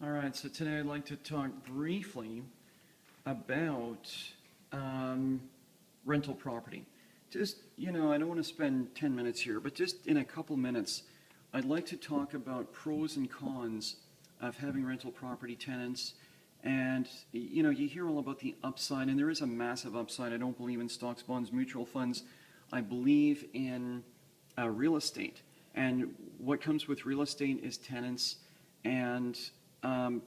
All right, so today I'd like to talk briefly about um, rental property. Just, I don't want to spend 10 minutes here, but just in a couple minutes, I'd like to talk about pros and cons of having rental property tenants. And, you hear all about the upside, and there is a massive upside. I don't believe in stocks, bonds, mutual funds. I believe in real estate. And what comes with real estate is tenants. And um,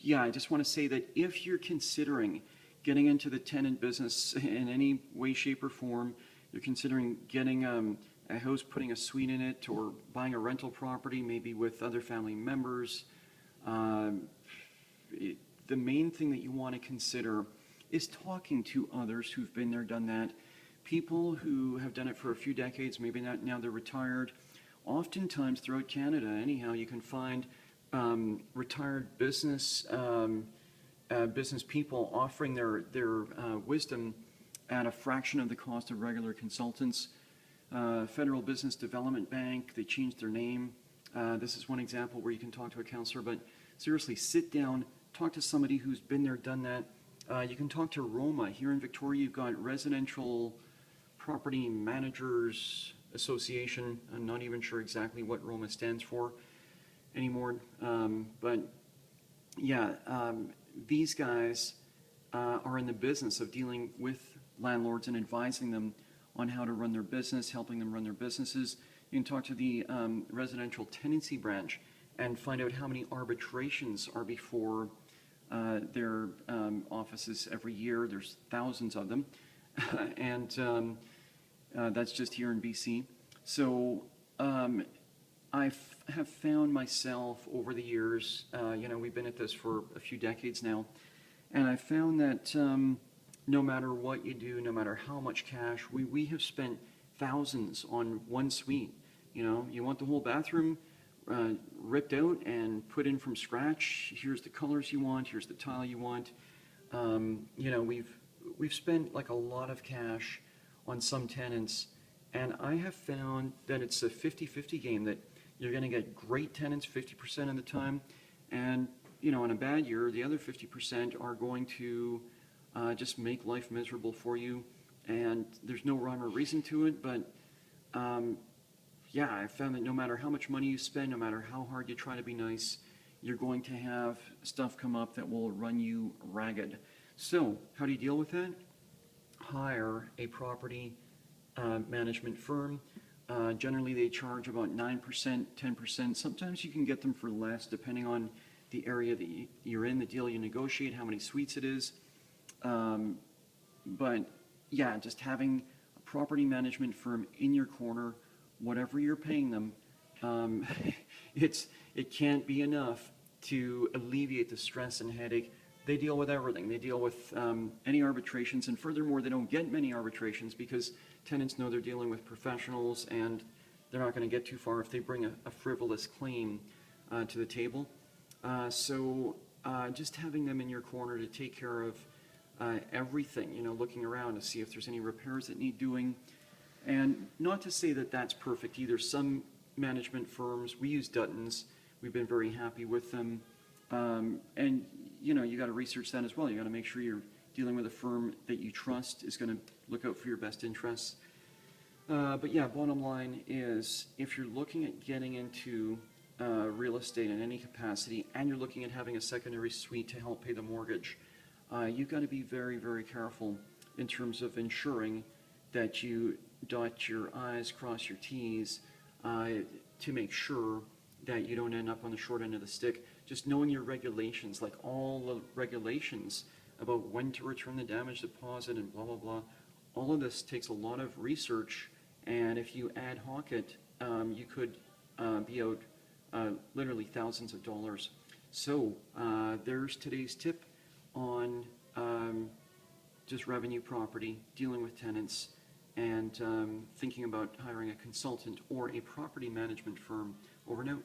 yeah, I just want to say that if you're considering getting into the tenant business in any way, shape, or form, you're considering getting a house, putting a suite in it, or buying a rental property, maybe with other family members, um, the main thing that you want to consider is talking to others who've been there, done that. People who have done it for a few decades, maybe not now they're retired. Oftentimes throughout Canada, anyhow, you can find retired business people offering their wisdom at a fraction of the cost of regular consultants. Federal Business Development Bank, they changed their name. This is one example where you can talk to a counselor, but seriously, sit down, talk to somebody who's been there, done that. You can talk to Roma. Here in Victoria, you've got Residential Property Managers Association. I'm not even sure exactly what Roma stands for anymore. But yeah, these guys are in the business of dealing with landlords and advising them on how to run their business, helping them run their businesses. You can talk to the residential tenancy branch and find out how many arbitrations are before their offices every year. There's thousands of them. And that's just here in BC. So I have found myself over the years, we've been at this for a few decades now, and I found that no matter what you do, no matter how much cash, we have spent thousands on one suite. You want the whole bathroom ripped out and put in from scratch. Here's the colors you want. Here's the tile you want. We've spent like a lot of cash on some tenants, and I have found that it's a 50-50 game, that you're going to get great tenants 50% of the time, and in a bad year, the other 50% are going to just make life miserable for you, and there's no rhyme or reason to it. But yeah, I found that no matter how much money you spend, no matter how hard you try to be nice, you're going to have stuff come up that will run you ragged. So how do you deal with that? Hire a property management firm. Generally, they charge about 9%, 10%. Sometimes you can get them for less, depending on the area that you're in, the deal you negotiate, how many suites it is. But yeah, just having a property management firm in your corner, whatever you're paying them, it can't be enough to alleviate the stress and headache. They deal with everything. They deal with any arbitrations, and furthermore, they don't get many arbitrations because tenants know they're dealing with professionals, and they're not going to get too far if they bring a frivolous claim to the table. So just having them in your corner to take care of everything, looking around to see if there's any repairs that need doing. And not to say that that's perfect either. Some management firms, we use Dutton's, we've been very happy with them. And you got to research that as well. You got to make sure you're dealing with a firm that you trust is going to look out for your best interests. But yeah, bottom line is, if you're looking at getting into real estate in any capacity, and you're looking at having a secondary suite to help pay the mortgage, you've got to be very, very careful in terms of ensuring that you dot your I's, cross your T's, to make sure that you don't end up on the short end of the stick. Just knowing your regulations, like all the regulations about when to return the damage deposit and blah, blah, blah. All of this takes a lot of research, and if you ad hoc it, you could be out literally thousands of dollars. So there's today's tip on just revenue property, dealing with tenants, and thinking about hiring a consultant or a property management firm. Over and out.